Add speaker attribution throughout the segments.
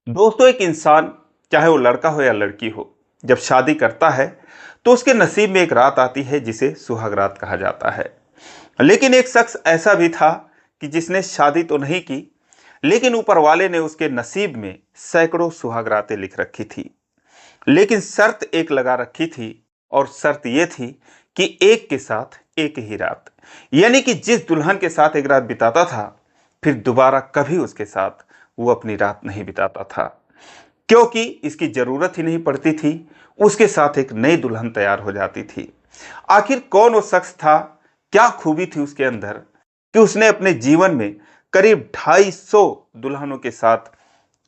Speaker 1: दोस्तों, एक इंसान, चाहे वो लड़का हो या लड़की हो, जब शादी करता है तो उसके नसीब में एक रात आती है जिसे सुहाग रात कहा जाता है। लेकिन एक शख्स ऐसा भी था कि जिसने शादी तो नहीं की, लेकिन ऊपर वाले ने उसके नसीब में सैकड़ों सुहाग रातें लिख रखी थी। लेकिन शर्त एक लगा रखी थी, और शर्त यह थी कि एक के साथ एक ही रात, यानी कि जिस दुल्हन के साथ एक रात बिताता था, फिर दोबारा कभी उसके साथ वो अपनी रात नहीं बिताता था, क्योंकि इसकी जरूरत ही नहीं पड़ती थी। उसके साथ एक नई दुल्हन तैयार हो जाती थी। आखिर कौन वो शख्स था, क्या खूबी थी उसके अंदर कि उसने अपने जीवन में करीब 250 दुल्हनों के साथ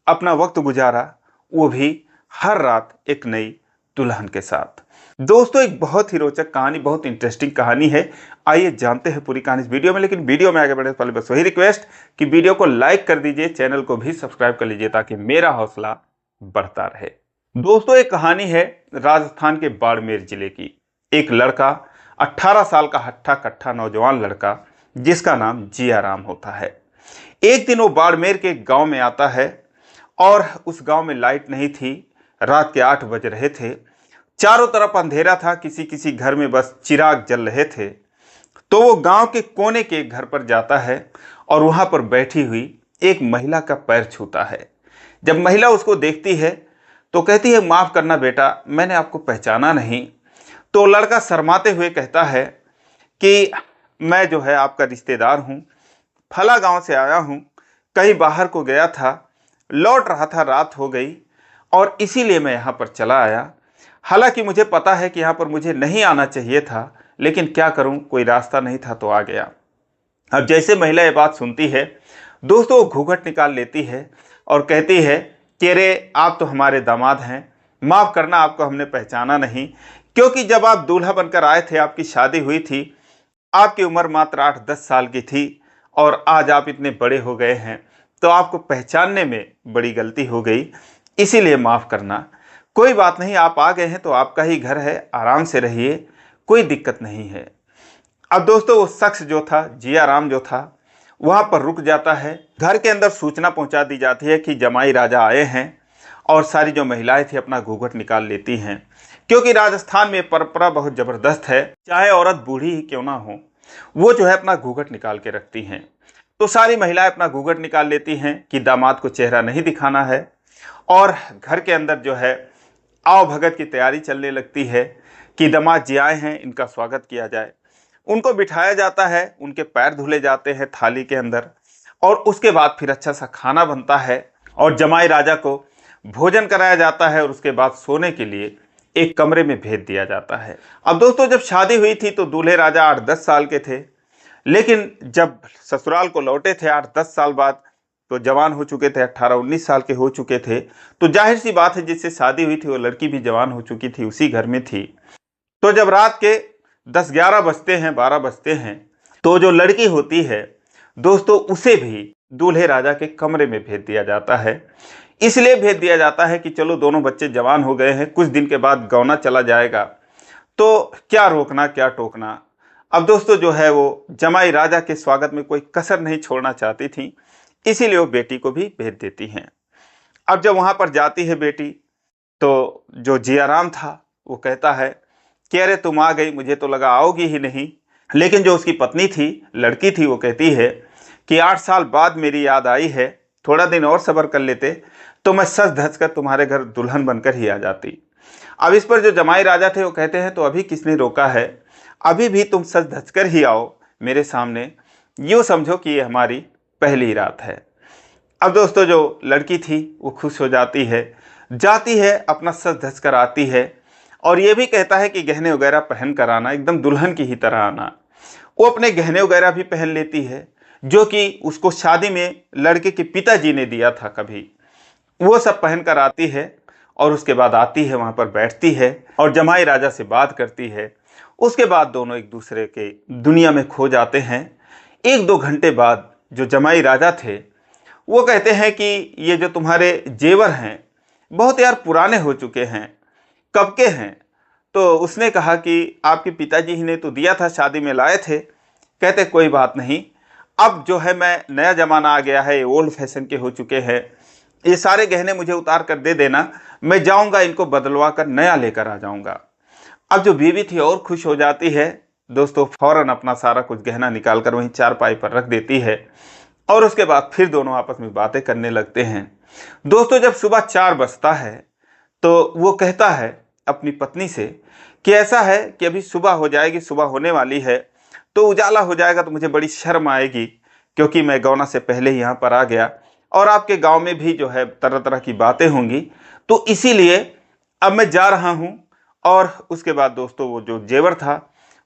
Speaker 1: अपना वक्त गुजारा, वो भी हर रात एक नई दुल्हन के साथ। दोस्तों, एक बहुत ही रोचक कहानी, बहुत इंटरेस्टिंग कहानी है। आइए जानते हैं पूरी कहानी इस वीडियो में। लेकिन वीडियो में आगे बढ़ने से पहले बस वही रिक्वेस्ट कि वीडियो को लाइक कर दीजिए, चैनल को भी सब्सक्राइब कर लीजिए ताकि मेरा हौसला बढ़ता रहे। दोस्तों, एक कहानी है राजस्थान के बाड़मेर जिले की। एक लड़का, 18 साल का हट्ठा कट्ठा नौजवान लड़का, जिसका नाम जियाराम होता है। एक दिन वो बाड़मेर के गांव में आता है और उस गांव में लाइट नहीं थी। रात के 8 बज रहे थे। चारों तरफ अंधेरा था, किसी किसी घर में बस चिराग जल रहे थे। तो वो गांव के कोने के घर पर जाता है और वहां पर बैठी हुई एक महिला का पैर छूता है। जब महिला उसको देखती है तो कहती है, माफ करना बेटा, मैंने आपको पहचाना नहीं। तो लड़का शर्माते हुए कहता है कि मैं जो है आपका रिश्तेदार हूँ, फला गांव से आया हूँ, कहीं बाहर को गया था, लौट रहा था, रात हो गई और इसीलिए मैं यहाँ पर चला आया। हालांकि मुझे पता है कि यहाँ पर मुझे नहीं आना चाहिए था, लेकिन क्या करूँ, कोई रास्ता नहीं था तो आ गया। अब जैसे महिला ये बात सुनती है, दोस्तों, वो घूंघट निकाल लेती है और कहती है कि अरे, आप तो हमारे दामाद हैं, माफ़ करना, आपको हमने पहचाना नहीं। क्योंकि जब आप दूल्हा बनकर आए थे, आपकी शादी हुई थी, आपकी उम्र मात्र 8-10 साल की थी और आज आप इतने बड़े हो गए हैं, तो आपको पहचानने में बड़ी गलती हो गई, इसीलिए माफ़ करना। कोई बात नहीं, आप आ गए हैं तो आपका ही घर है, आराम से रहिए, कोई दिक्कत नहीं है। अब दोस्तों, वो शख्स जो था, जियाराम जो था, वहाँ पर रुक जाता है। घर के अंदर सूचना पहुँचा दी जाती है कि जमाई राजा आए हैं और सारी जो महिलाएं थी अपना घूंघट निकाल लेती हैं, क्योंकि राजस्थान में परंपरा बहुत ज़बरदस्त है, चाहे औरत बूढ़ी ही क्यों ना हो, वो जो है अपना घूंघट निकाल के रखती हैं। तो सारी महिलाएं अपना घूंघट निकाल लेती हैं कि दामाद को चेहरा नहीं दिखाना है, और घर के अंदर जो है आओ भगत की तैयारी चलने लगती है कि दामाद जी आए हैं, इनका स्वागत किया जाए। उनको बिठाया जाता है, उनके पैर धुले जाते हैं थाली के अंदर, और उसके बाद फिर अच्छा सा खाना बनता है और जमाई राजा को भोजन कराया जाता है और उसके बाद सोने के लिए एक कमरे में भेज दिया जाता है। अब दोस्तों, जब शादी हुई थी तो दूल्हे राजा 8-10 साल के थे, लेकिन जब ससुराल को लौटे थे 8-10 साल बाद, तो जवान हो चुके थे, 18-19 साल के हो चुके थे। तो जाहिर सी बात है, जिससे शादी हुई थी वो लड़की भी जवान हो चुकी थी, उसी घर में थी। तो जब रात के 10-11 बजते हैं, 12 बजते हैं, तो जो लड़की होती है दोस्तों, उसे भी दूल्हे राजा के कमरे में भेज दिया जाता है। इसलिए भेज दिया जाता है कि चलो, दोनों बच्चे जवान हो गए हैं, कुछ दिन के बाद गौना चला जाएगा, तो क्या रोकना क्या टोकना। अब दोस्तों, जो है वो जमाई राजा के स्वागत में कोई कसर नहीं छोड़ना चाहती थी, इसीलिए वो बेटी को भी भेज देती हैं। अब जब वहाँ पर जाती है बेटी, तो जो जियाराम था वो कहता है कि अरे, तुम आ गई, मुझे तो लगा आओगी ही नहीं। लेकिन जो उसकी पत्नी थी, लड़की थी, वो कहती है कि 8 साल बाद मेरी याद आई है, थोड़ा दिन और सब्र कर लेते तो मैं सच धज कर तुम्हारे घर दुल्हन बनकर ही आ जाती। अब इस पर जो जमाई राजा थे वो कहते हैं, तो अभी किसने रोका है, अभी भी तुम सच धज कर ही आओ मेरे सामने, यूँ समझो कि ये हमारी पहली रात है। अब दोस्तों, जो लड़की थी वो खुश हो जाती है, जाती है, अपना सज धज कर आती है, और ये भी कहता है कि गहने वगैरह पहन कर आना, एकदम दुल्हन की ही तरह आना। वो अपने गहने वगैरह भी पहन लेती है, जो कि उसको शादी में लड़के के पिताजी ने दिया था कभी, वो सब पहन कर आती है। और उसके बाद आती है, वहाँ पर बैठती है और जमाई राजा से बात करती है। उसके बाद दोनों एक दूसरे के दुनिया में खो जाते हैं। 1-2 घंटे बाद जो जमाई राजा थे वो कहते हैं कि ये जो तुम्हारे जेवर हैं बहुत यार पुराने हो चुके हैं, कब के हैं। तो उसने कहा कि आपके पिताजी ही ने तो दिया था, शादी में लाए थे। कहते कोई बात नहीं, अब जो है मैं, नया ज़माना आ गया है, ओल्ड फैशन के हो चुके हैं, ये सारे गहने मुझे उतार कर दे देना, मैं जाऊंगा इनको बदलवा कर नया लेकर आ जाऊंगा। अब जो बीवी थी और खुश हो जाती है दोस्तों, फौरन अपना सारा कुछ गहना निकाल कर वहीं चारपाई पर रख देती है और उसके बाद फिर दोनों आपस में बातें करने लगते हैं। दोस्तों जब सुबह 4 बजता है तो वो कहता है अपनी पत्नी से कि ऐसा है कि अभी सुबह हो जाएगी, सुबह होने वाली है, तो उजाला हो जाएगा तो मुझे बड़ी शर्म आएगी, क्योंकि मैं गौना से पहले ही यहाँ पर आ गया और आपके गांव में भी जो है तरह तरह की बातें होंगी, तो इसीलिए अब मैं जा रहा हूँ। और उसके बाद दोस्तों वो जो जेवर था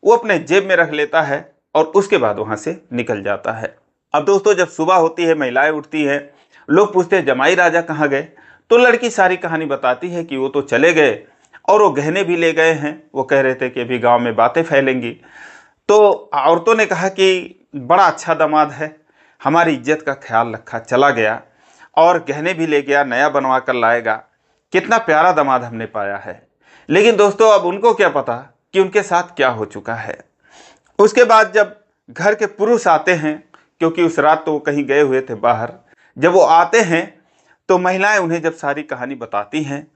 Speaker 1: वो अपने जेब में रख लेता है और उसके बाद वहाँ से निकल जाता है। अब दोस्तों जब सुबह होती है, महिलाएं उठती हैं, लोग पूछते हैं जमाई राजा कहाँ गए, तो लड़की सारी कहानी बताती है कि वो तो चले गए और वो गहने भी ले गए हैं, वो कह रहे थे कि अभी गांव में बातें फैलेंगी। तो औरतों ने कहा कि बड़ा अच्छा दामाद है, हमारी इज्जत का ख्याल रखा, चला गया और गहने भी ले गया, नया बनवा कर लाएगा, कितना प्यारा दामाद हमने पाया है। लेकिन दोस्तों अब उनको क्या पता कि उनके साथ क्या हो चुका है। उसके बाद जब घर के पुरुष आते हैं, क्योंकि उस रात तो वो कहीं गए हुए थे बाहर, जब वो आते हैं तो महिलाएं उन्हें जब सारी कहानी बताती हैं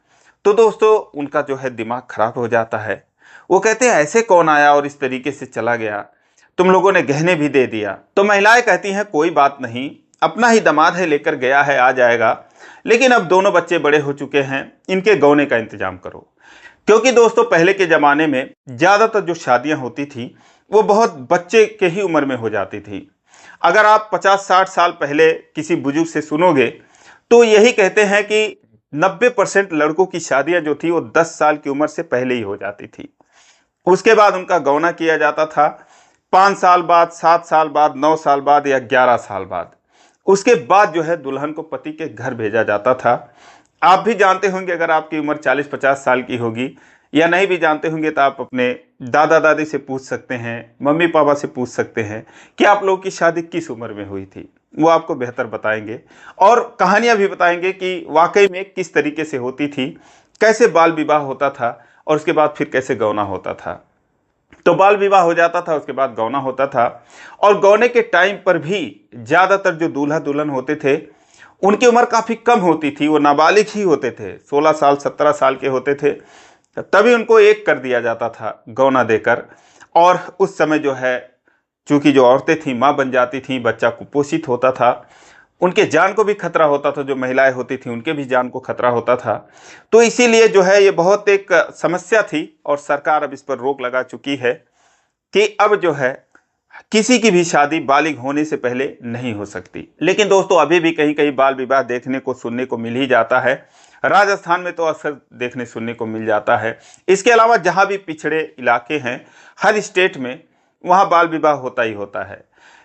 Speaker 1: तो दोस्तों उनका जो है दिमाग खराब हो जाता है। वो कहते हैं ऐसे कौन आया और इस तरीके से चला गया, तुम लोगों ने गहने भी दे दिया। तो महिलाएं कहती हैं कोई बात नहीं, अपना ही दामाद है, लेकर गया है, आ जाएगा, लेकिन अब दोनों बच्चे बड़े हो चुके हैं, इनके गौने का इंतजाम करो। क्योंकि दोस्तों पहले के ज़माने में ज़्यादातर जो शादियां होती थी वो बहुत बच्चे के ही उम्र में हो जाती थी। अगर आप 50-60 साल पहले किसी बुजुर्ग से सुनोगे तो यही कहते हैं कि 90% लड़कों की शादियां जो थी वो 10 साल की उम्र से पहले ही हो जाती थी। उसके बाद उनका गौना किया जाता था 5 साल बाद, 7 साल बाद, 9 साल बाद या 11 साल बाद। उसके बाद जो है दुल्हन को पति के घर भेजा जाता था। आप भी जानते होंगे, अगर आपकी उम्र 40-50 साल की होगी, या नहीं भी जानते होंगे तो आप अपने दादा दादी से पूछ सकते हैं, मम्मी पापा से पूछ सकते हैं कि आप लोगों की शादी किस उम्र में हुई थी। वो आपको बेहतर बताएंगे और कहानियां भी बताएंगे कि वाकई में किस तरीके से होती थी, कैसे बाल विवाह होता था और उसके बाद फिर कैसे गौना होता था। तो बाल विवाह हो जाता था, उसके बाद गौना होता था और गौने के टाइम पर भी ज़्यादातर जो दूल्हा दुल्हन होते थे उनकी उम्र काफ़ी कम होती थी, वो नाबालिग ही होते थे, 16 साल 17 साल के होते थे, तभी उनको एक कर दिया जाता था गौना देकर। और उस समय जो है चूँकि जो औरतें थीं माँ बन जाती थीं, बच्चा कुपोषित होता था, उनके जान को भी खतरा होता था, जो महिलाएं होती थीं उनके भी जान को खतरा होता था। तो इसीलिए जो है ये बहुत एक समस्या थी और सरकार अब इस पर रोक लगा चुकी है कि अब जो है किसी की भी शादी बालिग होने से पहले नहीं हो सकती। लेकिन दोस्तों अभी भी कहीं कहीं बाल विवाह देखने को सुनने को मिल ही जाता है। राजस्थान में तो अक्सर देखने सुनने को मिल जाता है। इसके अलावा जहाँ भी पिछड़े इलाके हैं, हर स्टेट में वहाँ बाल विवाह होता ही होता है।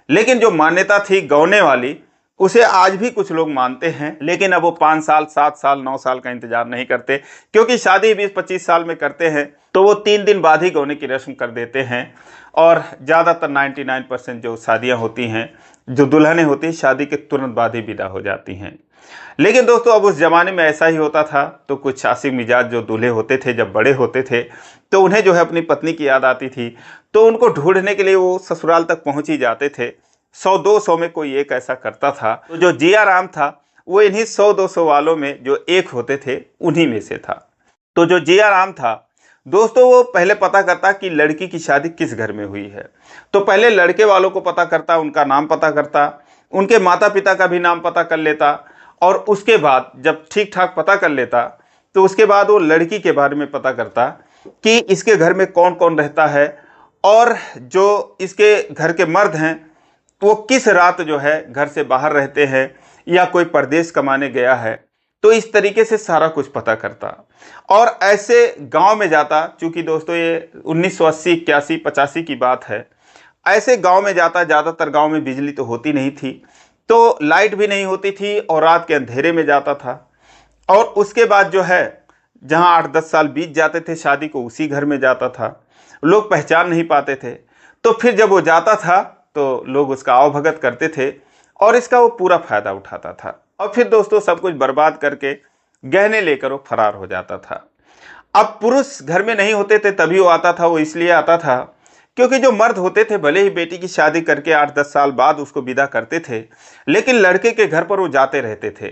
Speaker 1: लेकिन जो मान्यता थी गौने वाली, उसे आज भी कुछ लोग मानते हैं, लेकिन अब वो 5 साल 7 साल 9 साल का इंतजार नहीं करते, क्योंकि शादी 20-25 साल में करते हैं तो वो 3 दिन बाद ही गौने की रस्म कर देते हैं। और ज़्यादातर 99% जो शादियां होती हैं, जो दुल्हनें होती हैं, शादी के तुरंत बाद ही विदा हो जाती हैं। लेकिन दोस्तों अब उस ज़माने में ऐसा ही होता था। तो कुछ आशिक मिजाज जो दूल्हे होते थे, जब बड़े होते थे तो उन्हें जो है अपनी पत्नी की याद आती थी, तो उनको ढूंढने के लिए वो ससुराल तक पहुँच ही जाते थे। 100-200 में कोई एक ऐसा करता था। तो जो जिया राम था वो इन्हीं 100-200 वालों में जो एक होते थे उन्हीं में से था। तो जो जिया राम था दोस्तों, वो पहले पता करता कि लड़की की शादी किस घर में हुई है। तो पहले लड़के वालों को पता करता, उनका नाम पता करता, उनके माता पिता का भी नाम पता कर लेता, और उसके बाद जब ठीक ठाक पता कर लेता तो उसके बाद वो लड़की के बारे में पता करता कि इसके घर में कौन कौन रहता है और जो इसके घर के मर्द हैं वो किस रात जो है घर से बाहर रहते हैं या कोई परदेश कमाने गया है। तो इस तरीके से सारा कुछ पता करता और ऐसे गांव में जाता। चूंकि दोस्तों ये 1980, 81, 85 की बात है। ऐसे गांव में जाता, ज़्यादातर गांव में बिजली तो होती नहीं थी, तो लाइट भी नहीं होती थी और रात के अंधेरे में जाता था। और उसके बाद जो है जहां 8-10 साल बीत जाते थे शादी को, उसी घर में जाता था। लोग पहचान नहीं पाते थे। तो फिर जब वो जाता था तो लोग उसका आवभगत करते थे और इसका वो पूरा फायदा उठाता था। और फिर दोस्तों सब कुछ बर्बाद करके गहने लेकर वो फरार हो जाता था। अब पुरुष घर में नहीं होते थे तभी वो आता था। वो इसलिए आता था क्योंकि जो मर्द होते थे भले ही बेटी की शादी करके 8-10 साल बाद उसको विदा करते थे, लेकिन लड़के के घर पर वो जाते रहते थे।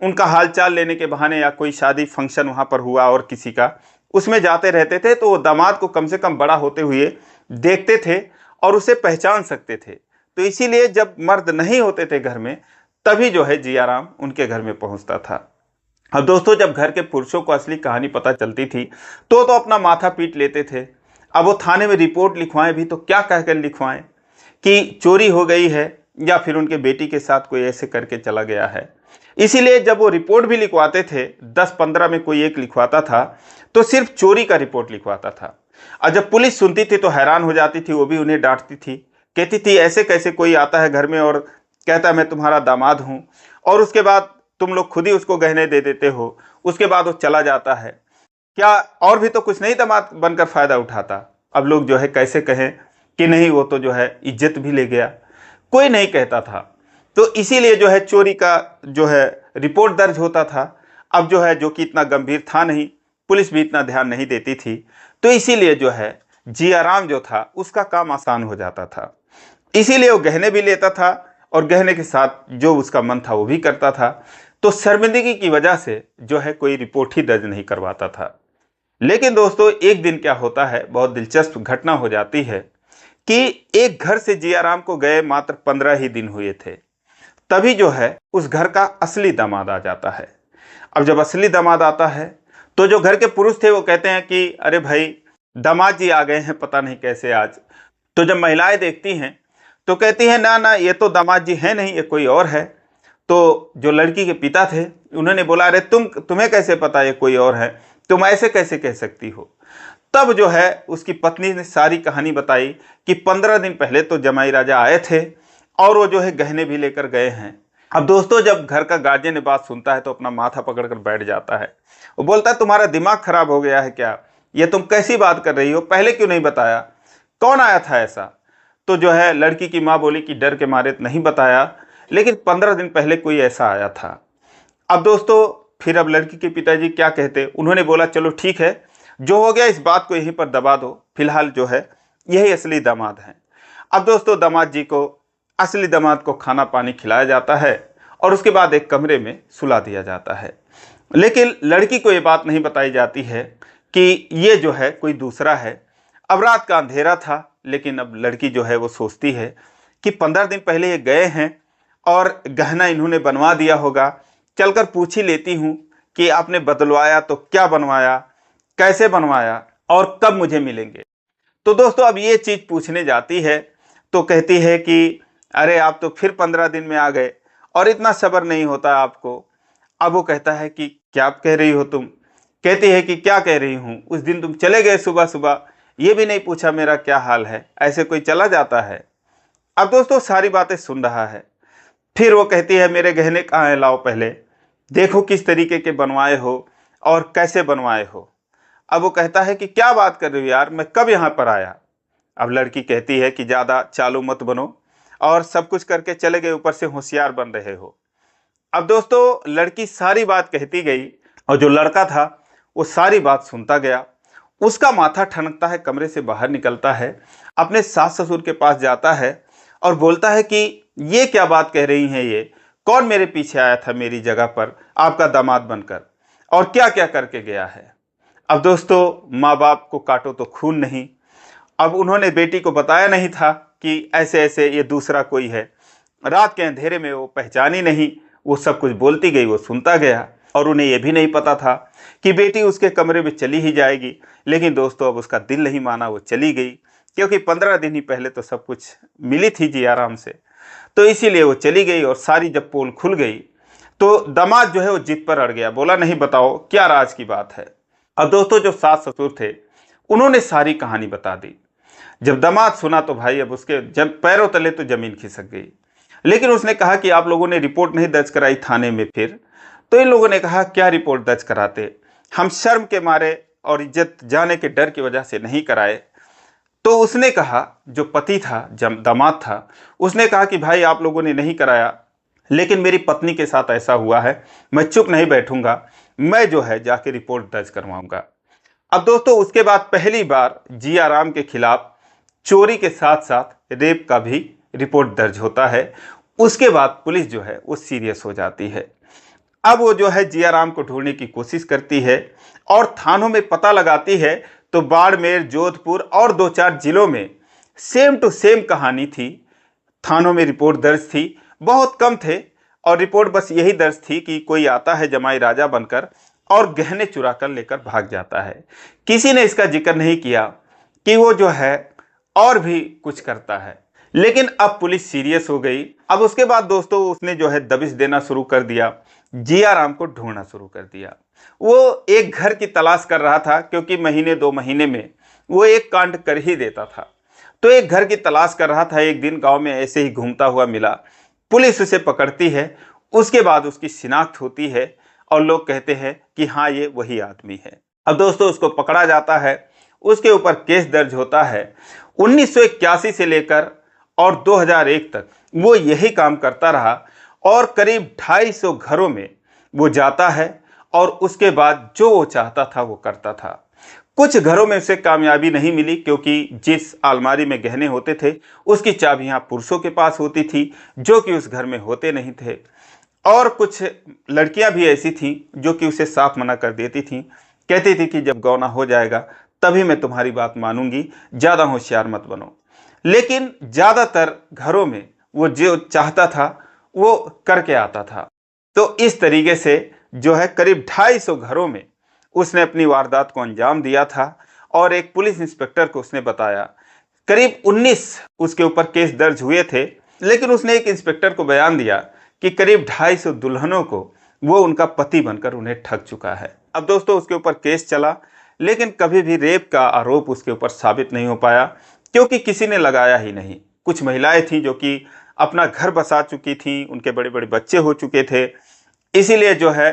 Speaker 1: उनका हालचाल लेने के बहाने या कोई शादी फंक्शन वहाँ पर हुआ और किसी का, उसमें जाते रहते थे, तो वो दामाद को कम से कम बड़ा होते हुए देखते थे और उसे पहचान सकते थे। तो इसीलिए जब मर्द नहीं होते थे घर में, तभी जो है जियाराम उनके घर में पहुंचता था। अब दोस्तों, जब घर के पुरुषों को असली कहानी पता चलती थी तो अपना माथा पीट लेते थे। अब वो थाने में रिपोर्ट लिखवाएं भी तो क्या कहकर लिखवाएं कि चोरी हो गई है या फिर उनके बेटी के साथ कोई ऐसे करके चला गया है। इसीलिए जब वो रिपोर्ट भी लिखवाते थे, 10-15 में कोई एक लिखवाता था, तो सिर्फ चोरी का रिपोर्ट लिखवाता था। और जब पुलिस सुनती थी तो हैरान हो जाती थी, वो भी उन्हें डांटती थी, कहती थी ऐसे कैसे कोई आता है घर में और कहता है मैं तुम्हारा दामाद हूँ, और उसके बाद तुम लोग खुद ही उसको गहने दे देते हो, उसके बाद वो चला जाता है, क्या और भी तो कुछ नहीं दामाद बनकर फायदा उठाता। अब लोग जो है कैसे कहें कि नहीं वो तो जो है इज्जत भी ले गया, कोई नहीं कहता था। तो इसीलिए जो है चोरी का जो है रिपोर्ट दर्ज होता था। अब जो है, जो कि इतना गंभीर था नहीं, पुलिस भी इतना ध्यान नहीं देती थी, तो इसीलिए जो है जियाराम जो था उसका काम आसान हो जाता था। इसीलिए वो गहने भी लेता था और गहने के साथ जो उसका मन था वो भी करता था। तो शर्मिंदगी की वजह से जो है कोई रिपोर्ट ही दर्ज नहीं करवाता था। लेकिन दोस्तों, एक दिन क्या होता है, बहुत दिलचस्प घटना हो जाती है कि एक घर से जियाराम को गए मात्र 15 ही दिन हुए थे, तभी जो है उस घर का असली दामाद आ जाता है। अब जब असली दामाद आता है तो जो घर के पुरुष थे वो कहते हैं कि अरे भाई, दामाद जी आ गए हैं, पता नहीं कैसे आज। तो जब महिलाएं देखती हैं तो कहती हैं ना ना, ये तो दामाद जी हैं नहीं, ये कोई और है। तो जो लड़की के पिता थे उन्होंने बोला अरे तुम्हें कैसे पता ये कोई और है, तुम ऐसे कैसे कह सकती हो। तब जो है उसकी पत्नी ने सारी कहानी बताई कि 15 दिन पहले तो जमाई राजा आए थे और वो जो है गहने भी लेकर गए हैं। अब दोस्तों, जब घर का गार्जियन ये बात सुनता है तो अपना माथा पकड़कर बैठ जाता है। वो बोलता है तुम्हारा दिमाग खराब हो गया है क्या, ये तुम कैसी बात कर रही हो, पहले क्यों नहीं बताया, कौन आया था ऐसा। तो जो है लड़की की माँ बोली कि डर के मारे नहीं बताया, लेकिन 15 दिन पहले कोई ऐसा आया था। अब दोस्तों, फिर अब लड़की के पिताजी क्या कहते, उन्होंने बोला चलो ठीक है, जो हो गया इस बात को यहीं पर दबा दो, फिलहाल जो है यही असली दामाद हैं। अब दोस्तों, दामाद जी को, असली दामाद को खाना पानी खिलाया जाता है और उसके बाद एक कमरे में सुला दिया जाता है। लेकिन लड़की को ये बात नहीं बताई जाती है कि ये जो है कोई दूसरा है। अब रात का अंधेरा था, लेकिन अब लड़की जो है वो सोचती है कि 15 दिन पहले ये गए हैं और गहना इन्होंने बनवा दिया होगा, चलकर पूछ ही लेती हूँ कि आपने बदलवाया तो क्या बनवाया, कैसे बनवाया और कब मुझे मिलेंगे। तो दोस्तों, अब ये चीज़ पूछने जाती है तो कहती है कि अरे आप तो फिर 15 दिन में आ गए और इतना सब्र नहीं होता आपको। अब वो कहता है कि क्या आप कह रही हो तुम। कहती है कि क्या कह रही हूँ, उस दिन तुम चले गए सुबह सुबह, ये भी नहीं पूछा मेरा क्या हाल है, ऐसे कोई चला जाता है। अब दोस्तों, सारी बातें सुन रहा है। फिर वो कहती है मेरे गहने कहाँ हैं, लाओ पहले देखो किस तरीके के बनवाए हो और कैसे बनवाए हो। अब वो कहता है कि क्या बात कर रही हो यार, मैं कब यहाँ पर आया। अब लड़की कहती है कि ज़्यादा चालू मत बनो और सब कुछ करके चले गए, ऊपर से होशियार बन रहे हो। अब दोस्तों, लड़की सारी बात कहती गई और जो लड़का था वो सारी बात सुनता गया। उसका माथा ठनकता है, कमरे से बाहर निकलता है, अपने सास ससुर के पास जाता है और बोलता है कि ये क्या बात कह रही हैं, ये कौन मेरे पीछे आया था मेरी जगह पर आपका दामाद बनकर और क्या क्या करके गया है। अब दोस्तों, माँ बाप को काटो तो खून नहीं। अब उन्होंने बेटी को बताया नहीं था कि ऐसे ऐसे ये दूसरा कोई है। रात के अंधेरे में वो पहचानी नहीं, वो सब कुछ बोलती गई, वो सुनता गया और उन्हें ये भी नहीं पता था कि बेटी उसके कमरे में चली ही जाएगी। लेकिन दोस्तों, अब उसका दिल नहीं माना, वो चली गई, क्योंकि 15 दिन ही पहले तो सब कुछ मिली थी जी आराम से। तो इसीलिए वो चली गई और सारी जब पोल खुल गई तो दामाद जो है वो जिद पर अड़ गया, बोला नहीं बताओ क्या राज की बात है। अब दोस्तों, जो सास ससुर थे उन्होंने सारी कहानी बता दी। जब दामाद सुना तो भाई अब उसके जब पैरों तले तो जमीन खिसक गई। लेकिन उसने कहा कि आप लोगों ने रिपोर्ट नहीं दर्ज कराई थाने में। फिर तो इन लोगों ने कहा क्या रिपोर्ट दर्ज कराते, हम शर्म के मारे और इज्जत जाने के डर की वजह से नहीं कराए। तो उसने कहा, जो पति था, दामाद था, उसने कहा कि भाई आप लोगों ने नहीं कराया, लेकिन मेरी पत्नी के साथ ऐसा हुआ है, मैं चुप नहीं बैठूंगा, मैं जो है जाके रिपोर्ट दर्ज करवाऊंगा। अब दोस्तों, उसके बाद पहली बार जियाराम के खिलाफ चोरी के साथ साथ रेप का भी रिपोर्ट दर्ज होता है। उसके बाद पुलिस जो है वो सीरियस हो जाती है। अब वो जो है जियाराम को ढूंढने की कोशिश करती है और थानों में पता लगाती है तो बाड़मेर, जोधपुर और 2-4 जिलों में सेम टू सेम कहानी थी। थानों में रिपोर्ट दर्ज थी, बहुत कम थे, और रिपोर्ट बस यही दर्ज थी कि कोई आता है जमाई राजा बनकर और गहने चुरा कर लेकर भाग जाता है। किसी ने इसका जिक्र नहीं किया कि वो जो है और भी कुछ करता है। लेकिन अब पुलिस सीरियस हो गई। अब उसके बाद दोस्तों उसने जो है दबिश देना शुरू कर दिया, जियाराम को ढूंढना शुरू कर दिया। वो एक घर की तलाश कर रहा था, क्योंकि महीने 2 महीने में वो एक कांड कर ही देता था। तो एक घर की तलाश कर रहा था। एक दिन गांव में ऐसे ही घूमता हुआ मिला, पुलिस उसे पकड़ती है। उसके बाद उसकी शिनाख्त होती है और लोग कहते हैं कि हाँ ये वही आदमी है। अब दोस्तों उसको पकड़ा जाता है, उसके ऊपर केस दर्ज होता है। 1981 से लेकर और 2001 तक वो यही काम करता रहा और करीब 250 घरों में वो जाता है और उसके बाद जो वो चाहता था वो करता था। कुछ घरों में उसे कामयाबी नहीं मिली, क्योंकि जिस अलमारी में गहने होते थे उसकी चाबियां पुरुषों के पास होती थी, जो कि उस घर में होते नहीं थे। और कुछ लड़कियां भी ऐसी थीं जो कि उसे साफ मना कर देती थीं, कहती थी कि जब गौना हो जाएगा तभी मैं तुम्हारी बात मानूंगी, ज़्यादा होशियार मत बनो। लेकिन ज़्यादातर घरों में वो जो चाहता था वो करके आता था। तो इस तरीके से जो है करीब 250 घरों में उसने अपनी वारदात को अंजाम दिया था। और एक पुलिस इंस्पेक्टर को उसने बताया, करीब 19 उसके ऊपर केस दर्ज हुए थे, लेकिन उसने एक इंस्पेक्टर को बयान दिया कि करीब 250 दुल्हनों को वो उनका पति बनकर उन्हें ठग चुका है। अब दोस्तों उसके ऊपर केस चला, लेकिन कभी भी रेप का आरोप उसके ऊपर साबित नहीं हो पाया, क्योंकि किसी ने लगाया ही नहीं। कुछ महिलाएं थीं जो कि अपना घर बसा चुकी थीं, उनके बड़े बड़े बच्चे हो चुके थे, इसीलिए जो है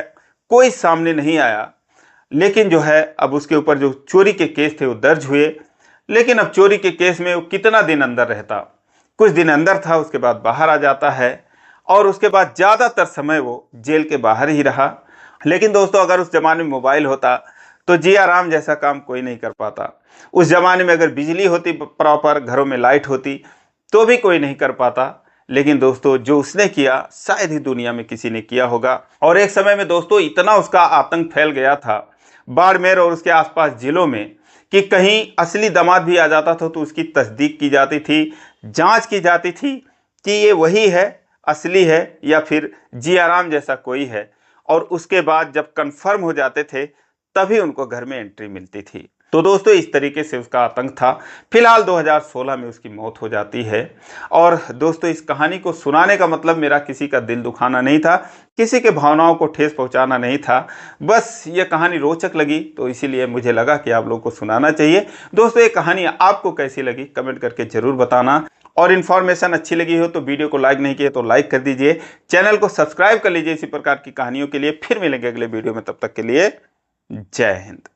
Speaker 1: कोई सामने नहीं आया। लेकिन जो है अब उसके ऊपर जो चोरी के केस थे वो दर्ज हुए, लेकिन अब चोरी के केस में वो कितना दिन अंदर रहता, कुछ दिन अंदर था, उसके बाद बाहर आ जाता है और उसके बाद ज़्यादातर समय वो जेल के बाहर ही रहा। लेकिन दोस्तों अगर उस ज़माने में मोबाइल होता तो जियाराम जैसा काम कोई नहीं कर पाता। उस ज़माने में अगर बिजली होती प्रॉपर, घरों में लाइट होती, तो भी कोई नहीं कर पाता। लेकिन दोस्तों जो उसने किया शायद ही दुनिया में किसी ने किया होगा। और एक समय में दोस्तों इतना उसका आतंक फैल गया था बाड़मेर और उसके आसपास जिलों में कि कहीं असली दामाद भी आ जाता था तो उसकी तस्दीक की जाती थी, जांच की जाती थी कि ये वही है, असली है, या फिर जियाराम जैसा कोई है। और उसके बाद जब कंफर्म हो जाते थे तभी उनको घर में एंट्री मिलती थी। तो दोस्तों इस तरीके से उसका आतंक था। फिलहाल 2016 में उसकी मौत हो जाती है। और दोस्तों इस कहानी को सुनाने का मतलब मेरा किसी का दिल दुखाना नहीं था, किसी के भावनाओं को ठेस पहुंचाना नहीं था। बस ये कहानी रोचक लगी तो इसीलिए मुझे लगा कि आप लोगों को सुनाना चाहिए। दोस्तों ये कहानी आपको कैसी लगी कमेंट करके ज़रूर बताना। और इन्फॉर्मेशन अच्छी लगी हो तो वीडियो को लाइक नहीं किया तो लाइक कर दीजिए, चैनल को सब्सक्राइब कर लीजिए इसी प्रकार की कहानियों के लिए। फिर मिलेंगे अगले वीडियो में, तब तक के लिए जय हिंद।